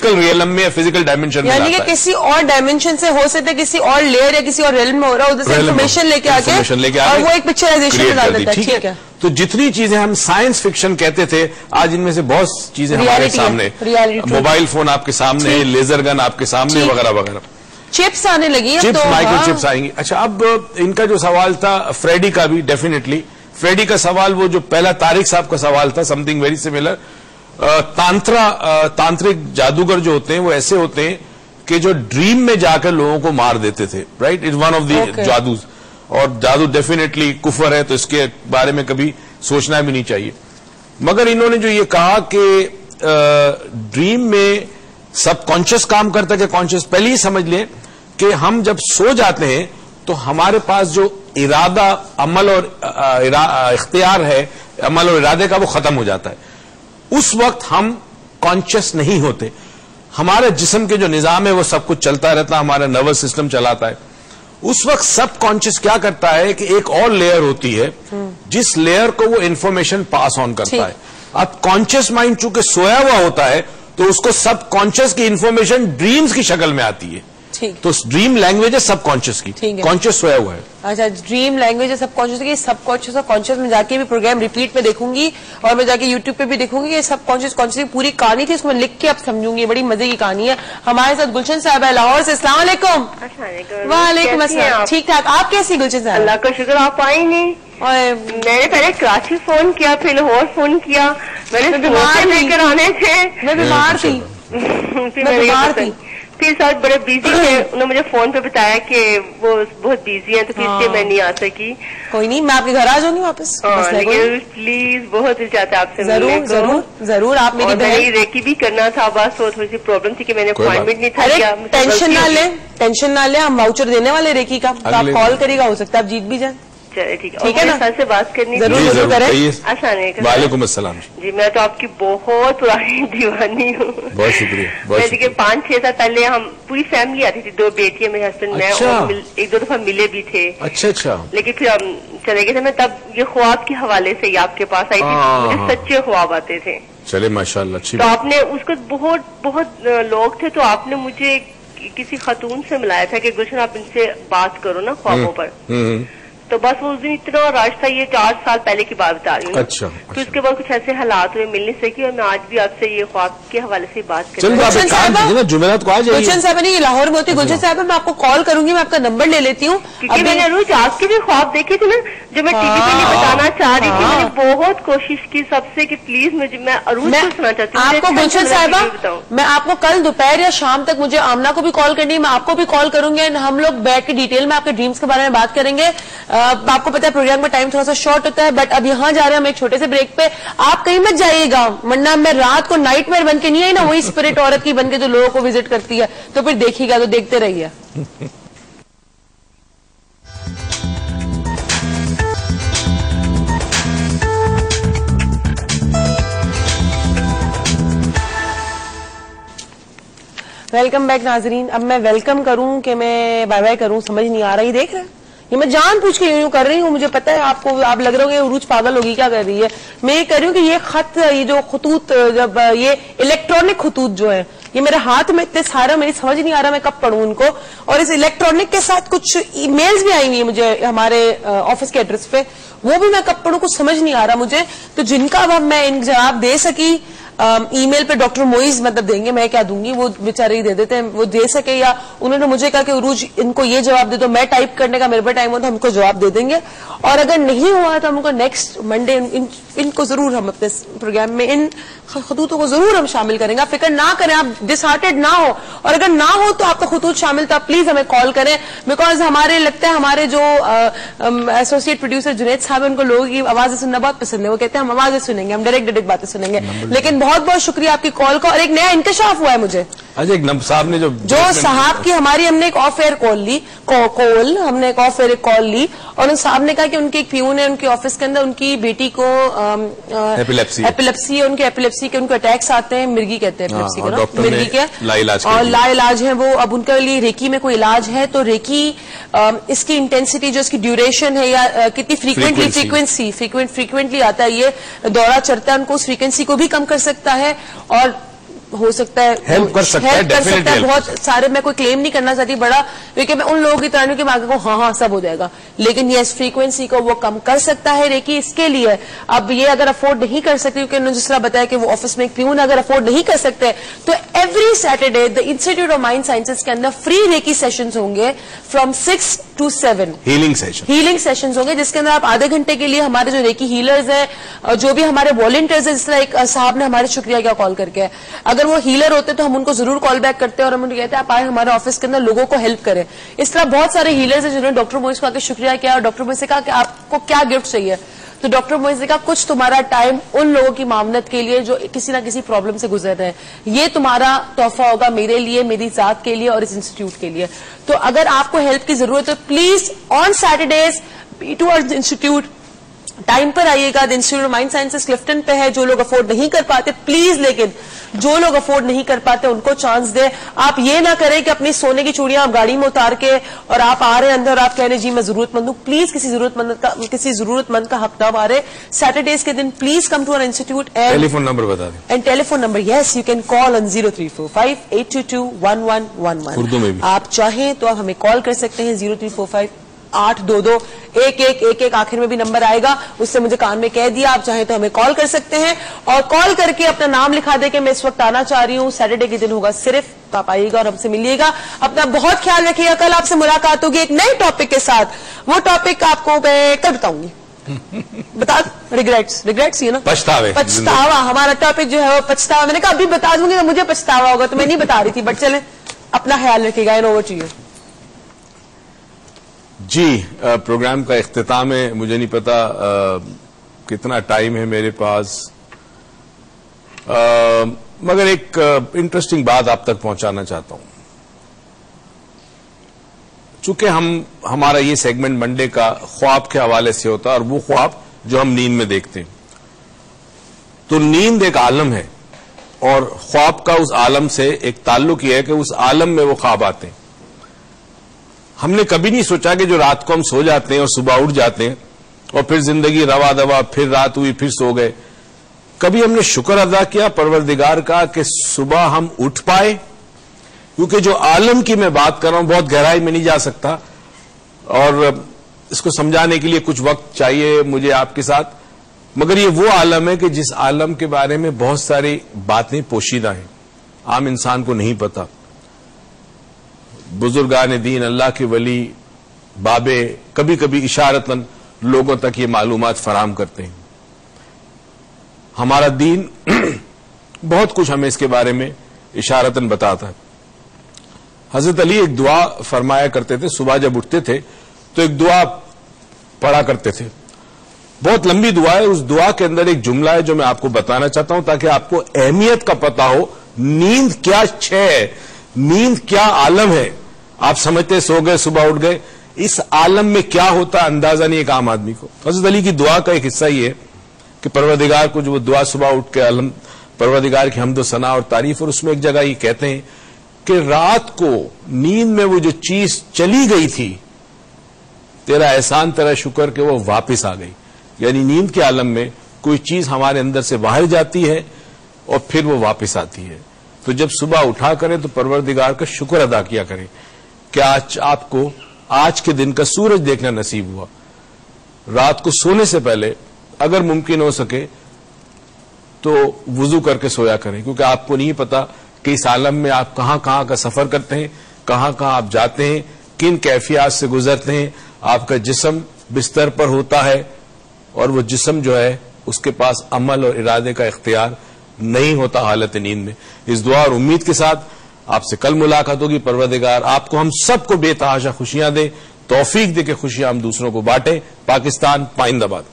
Realm में या physical dimension में, यानी कि किसी और डायमेंशन से हो सकता है, किसी और लेयर या किसी और रेलम में हो रहा है, उधर से इन्फॉर्मेशन लेके आके और वो एक पिक्चराइजेशन में डाल देता है। ठीक है, तो जितनी चीजें हम साइंस फिक्शन कहते थे, आज इनमें से बहुत चीजें हमारे सामने, मोबाइल फोन आपके सामने, लेजर गन आपके सामने, वगैरह वगैरह। चिप्स आने लगी है, चिप्स, माइक्रो चिप्स आएंगी। अच्छा, अब इनका जो सवाल था फ्रेडी का भी, डेफिनेटली फ्रेडी का सवाल, वो जो पहला तारिक साहब का सवाल था, समथिंग वेरी सिमिलर। तांत्रिक जादूगर जो होते हैं वो ऐसे होते हैं कि जो ड्रीम में जाकर लोगों को मार देते थे, right? Is one of the जादूज, और जादू डेफिनेटली कुफर है, तो इसके बारे में कभी सोचना भी नहीं चाहिए। मगर इन्होंने जो ये कहा कि ड्रीम में सबकॉन्शियस काम करता है कि कॉन्शियस, पहले ही समझ लें कि हम जब सो जाते हैं तो हमारे पास जो इरादा, अमल और इख्तियार है, अमल और इरादे का, वो खत्म हो जाता है। उस वक्त हम कॉन्शियस नहीं होते, हमारे जिस्म के जो निजाम है वो सब कुछ चलता रहता है, हमारा नर्वस सिस्टम चलाता है। उस वक्त सब कॉन्शियस क्या करता है कि एक और लेयर होती है जिस लेयर को वो इंफॉर्मेशन पास ऑन करता है। अब कॉन्शियस माइंड चूंकि सोया हुआ होता है तो उसको सब कॉन्शियस की इंफॉर्मेशन ड्रीम्स की शक्ल में आती है। तो ड्रीम लैंग्वेज है सब कॉन्शियस की, कॉन्शियस सोया हुआ है। अच्छा, ड्रीम लैंग्वेज है सब कॉन्शियस की। सब कॉन्शियस और कॉन्शियस में जाके भी प्रोग्राम रिपीट में देखूंगी और मैं जाके यूट्यूब पे भी देखूंगी कि सब कॉन्शियस कॉन्शियस की पूरी कहानी थी, उसको मैं लिख के अब समझूंगी। बड़ी मजे की कहानी है। हमारे साथ गुलशन साहब है लाहौर से। अस्सलाम वालेकुम। वालेकुम अस्सलाम। ठीक ठाक, आप कैसी गुलशन साहब? अल्लाह का शुक्र, आप आई नहीं। मैंने पहले कराची फोन किया, फिर लाहौर फोन किया, मैंने बीमार लेकर आने थे, मैं बीमार थी, फिर साथ बड़े बिजी थे। उन्होंने मुझे फोन पे बताया कि वो बहुत बिजी हैं, तो फिर इसलिए मैं नहीं आ सकी। कोई नहीं, मैं आपके घर आ जाऊंगी वापस। प्लीज, बहुत दिल चाहता है आपसे। जरूर जरूर जरूर, आप मेरी बहन। रेकी भी करना था, बस वो थोड़ी सी प्रॉब्लम थी कि मैंने अपॉइंटमेंट नहीं था। टेंशन ना ले, टेंशन ना ले, हम वाउचर देने वाले रेकी का, तो आप कॉल करेगा, हो सकता है आप जीत भी जाए। चलिए ठीक है ना, सर से बात करनी जरूर जरूर करें। वालेकुम अस्सलाम जी। मैं तो आपकी बहुत पुरानी दीवानी हूँ। बहुत शुक्रिया। मैं देखिए 5-6 साल पहले हम पूरी फैमिली आती थी, 2 बेटियां, मेरे हस्बैंड, मैं, 1-2 दफा मिले भी थे। अच्छा। लेकिन फिर हम चले गए थे। मैं तब ये ख्वाब के हवाले से आपके पास आई थी, मुझे सच्चे ख्वाब आते थे। चले माशाल्लाह, अच्छी तो आपने उसको बहुत लोग थे, तो आपने मुझे किसी खातून से मिलाया था कि गुलशन आप इनसे बात करो ना ख्वाबों पर। तो बस वो उस दिन इतना रश था, ये 4 साल पहले की बात बता रही हूँ। अच्छा। तो उसके बाद कुछ ऐसे हालात हुए, मिल नहीं सकी, और मैं आज भी आपसे ये ख्वाब के हवाले से बात कर रही हूँ। जुमेरात को आ जाइए। गुलशन साहब नहीं, लाहौर में होती। गुलशन साहब मैं आपको कॉल करूंगी, मैं आपका नंबर ले लेती हूँ, क्योंकि मैंने रोज आपके भी ख्वाब देखे थे ना, जो मैं टीवी पे नहीं बताना चाह रही थी। मैंने बहुत कोशिश की सबसे कि प्लीज मुझे, मैं अरूज को सुना चाहती हूँ आपको। गुलशन साहबा, मैं आपको कल दोपहर या शाम तक, मुझे आमना को भी कॉल करनी है, मैं आपको भी कॉल करूंगी, हम लोग बैठ के डिटेल में आपके ड्रीम्स के बारे में बात करेंगे। आपको पता है प्रोग्राम का टाइम थोड़ा सा शॉर्ट होता है, बट अब यहाँ जा रहे हैं हम एक छोटे से ब्रेक पे। आप कहीं मत जाइएगा, वरना मैं रात को नाइटमेयर बन के नहीं आई ना, वही स्पिरिट औरत की बन के जो लोगों को विजिट करती है, तो फिर देखिएगा, तो देखते रहिए। वेलकम बैक नाजरीन। अब मैं वेलकम करूं कि मैं बाय बाय करूं, समझ नहीं आ रहा। ये देख रहे हैं, ये मैं जान पूछ के यूं कर रही हूँ। मुझे पता है आपको, आप लग रहे हो उरूज पागल होगी, क्या कर रही है। मैं ये कर रही हूँ कि ये खत, ये जो खतूत, जब ये इलेक्ट्रॉनिक खतूत जो है, ये मेरे हाथ में इतने सारे, मेरी समझ नहीं आ रहा मैं कब पढ़ूं उनको। और इस इलेक्ट्रॉनिक के साथ कुछ ईमेल्स भी आई हुई है मुझे हमारे ऑफिस के एड्रेस पे, वो भी मैं कब पढ़ूं, कुछ समझ नहीं आ रहा मुझे। तो जिनका अब मैं इन जवाब दे सकी, ईमेल पे डॉक्टर मोइज मतलब देंगे, मैं क्या दूंगी, वो बेचारे ही दे देते हैं, वो दे सके। या उन्होंने मुझे कहा कि उरूज इनको ये जवाब दे दो, मैं टाइप करने का मेरे पे टाइम हो तो हमको जवाब दे देंगे। और अगर नहीं हुआ तो हमको नेक्स्ट मंडे इनको जरूर हम अपने प्रोग्राम में, इन खतूतों को जरूर हम शामिल करेंगे। आप फिक्र ना करें, आप डिसहार्टेड ना हो, और अगर ना हो तो आपका खतूत शामिल, तो आप प्लीज हमें कॉल करें। बिकॉज हमारे लगता है हमारे जो एसोसिएट प्रोड्यूसर जुनैद साहब, उनको लोगों की आवाजें सुनना बहुत पसंद है। वो कहते हैं हम आवाजें सुनेंगे, हम डायरेक्ट बातें सुनेंगे। लेकिन बहुत बहुत शुक्रिया आपकी कॉल का। और एक नया इंकशाफ हुआ है मुझे। अच्छा, एक साहब ने जो साहब की हमारी, हमने एक ऑफ एयर कॉल ली, हमने एक ऑफ एयर कॉल ली, और उन साहब ने कहा कि उनके एक पियून है उनके ऑफिस के अंदर, उनकी बेटी को एपिलेप्सी है, उनके एपिलेप्सी के उनको अटैक्स आते हैं, मिर्गी कहते हैं एपिलेप्सी को ना, मिर्गी के, और लाइलाज है वो। अब उनके लिए रेकी में कोई इलाज है, तो रेकी इसकी इंटेंसिटी, जो इसकी ड्यूरेशन है या कितनी फ्रीक्वेंटली आता है, ये दौरा चढ़ता है, उनको उस फ्रीक्वेंसी को भी कम कर सकता है। और हो सकता है हेल्प कर सकता है, बहुत सारे। मैं कोई क्लेम नहीं करना चाहती बड़ा, क्योंकि मैं उन लोगों की तरह के मांगे को हाँ सब हो जाएगा, लेकिन ये फ्रीक्वेंसी को वो कम कर सकता है रेकी। इसके लिए अब ये अगर अफोर्ड नहीं कर सकते, क्योंकि उन्होंने जिस तरह बताया कि वो ऑफिस में प्यून अगर अफोर्ड नहीं कर सकते, तो every Saturday the institute of mind sciences के अंदर फ्री रेकी सेशंस होंगे फ्रॉम 6 to 7 हीलिंग सेशंस होंगे, जिसके अंदर आप आधे घंटे के लिए हमारे जो रेकी हीलर्स हैं, जो भी हमारे वॉलंटियर्स हैं, जिस तरह एक साहब ने हमारे शुक्रिया किया कॉल करके, अगर वो हीलर होते तो हम उनको जरूर कॉल बैक करते हैं और हम उनको कहते हैं आप आए हमारे ऑफिस के अंदर लोगों को हेल्प करें। इस तरह बहुत सारे हीलर्स हैं जिन्होंने डॉक्टर मोइज को आके शुक्रिया किया और डॉक्टर मोइज से कहा कि आपको क्या गिफ्ट चाहिए, तो डॉक्टर मोइज ने कहा कुछ तुम्हारा टाइम उन लोगों की मामनत के लिए जो किसी ना किसी प्रॉब्लम से गुजर रहे हैं, ये तुम्हारा तोहफा होगा मेरे लिए, मेरी जात के लिए और इस इंस्टीट्यूट के लिए। तो अगर आपको हेल्प की जरूरत है तो please on Saturdays be to our institute, time पर आइएगा। The institute of mind sciences Clifton पे है। जो लोग अफोर्ड नहीं कर पाते प्लीज, लेकिन जो लोग अफोर्ड नहीं कर पाते उनको चांस दे। आप ये ना करें कि अपनी सोने की चूड़ियां आप गाड़ी में उतार के और आप आ रहे हैं अंदर और आप कह रहे जी मैं जरूरतमंद हूं। प्लीज किसी जरूरतमंद का हक ना मारे। सैटरडेज के दिन please come to our institute. And telephone number बता दें। And telephone number, yes you can call on 0345-822-1111। Urdu में भी आप चाहें तो आप हमें कॉल कर सकते हैं 0345-822-1111। आखिर में भी नंबर आएगा, उससे मुझे कान में कह दिया। आप चाहें तो हमें कॉल कर सकते हैं और कॉल करके अपना नाम लिखा दे कि मैं इस वक्त आना चाह रही हूँ। सैटरडे के दिन होगा सिर्फ, तो आप आइएगा और हमसे मिलिएगा। अपना बहुत ख्याल रखिएगा। कल आपसे मुलाकात होगी एक नए टॉपिक के साथ। वो टॉपिक आपको मैं कल बताऊंगी। बता रिग्रेट्स ये ना, पछतावा। हमारा टॉपिक जो है वो पछतावा। मैंने कहा अभी बता दूंगी तो मुझे पछतावा होगा, तो मैं नहीं बता रही थी, बट चले अपना ख्याल रखिएगा। And over to you. जी, प्रोग्राम का इख्तिताम है। मुझे नहीं पता कितना टाइम है मेरे पास, मगर एक इंटरेस्टिंग बात आप तक पहुंचाना चाहता हूं। चूंकि हमारा ये सेगमेंट मंडे का ख्वाब के हवाले से होता है, और वो ख्वाब जो हम नींद में देखते हैं, तो नींद एक आलम है और ख्वाब का उस आलम से एक ताल्लुक ये है कि उस आलम में वो ख्वाब आते हैं। हमने कभी नहीं सोचा कि जो रात को हम सो जाते हैं और सुबह उठ जाते हैं और फिर जिंदगी रवा दवा, फिर रात हुई फिर सो गए, कभी हमने शुक्र अदा किया परवरदिगार का कि सुबह हम उठ पाए। क्योंकि जो आलम की मैं बात कर रहा हूं बहुत गहराई में नहीं जा सकता और इसको समझाने के लिए कुछ वक्त चाहिए मुझे आपके साथ, मगर ये वो आलम है कि जिस आलम के बारे में बहुत सारी बातें पोशीदा हैं, आम इंसान को नहीं पता। बुजुर्गान दीन, अल्लाह के वली, बाबे कभी कभी इशारतन लोगों तक ये मालूमात फराम करते हैं। हमारा दीन बहुत कुछ हमें इसके बारे में इशारतन बताता है। हजरत अली एक दुआ फरमाया करते थे, सुबह जब उठते थे तो एक दुआ पढ़ा करते थे, बहुत लंबी दुआ है। उस दुआ के अंदर एक जुमला है जो मैं आपको बताना चाहता हूं ताकि आपको अहमियत का पता हो। नींद क्या है, नींद क्या आलम है। आप समझते सो गए सुबह उठ गए, इस आलम में क्या होता अंदाजा नहीं एक आम आदमी को। हजरत अली की दुआ का एक हिस्सा ये है कि परवरदिगार को जो वो दुआ सुबह उठ के अलम परवरदिगार की हम्द सना और तारीफ, और उसमें एक जगह ये कहते हैं कि रात को नींद में वो जो चीज चली गई थी, तेरा एहसान तेरा शुक्र कि वो वापस आ गई। यानी नींद के आलम में कोई चीज हमारे अंदर से बाहर जाती है और फिर वो वापस आती है। तो जब सुबह उठा करें तो परवरदिगार का शुक्र अदा किया करें कि आज आपको आज के दिन का सूरज देखना नसीब हुआ। रात को सोने से पहले अगर मुमकिन हो सके तो वुजू करके सोया करें, क्योंकि आपको नहीं पता कि इस आलम में आप कहां कहां का सफर करते हैं, कहां कहां आप जाते हैं, किन कैफियत से गुजरते हैं। आपका जिस्म बिस्तर पर होता है और वो जिस्म जो है उसके पास अमल और इरादे का इख्तियार नहीं होता हालत नींद में। इस दुआ और उम्मीद के साथ आपसे कल मुलाकात होगी। परवरदिगार आपको हम सबको बेतहाशा खुशियां दे, तौफीक दे के खुशियां हम दूसरों को बांटें। पाकिस्तान पाइंदाबाद।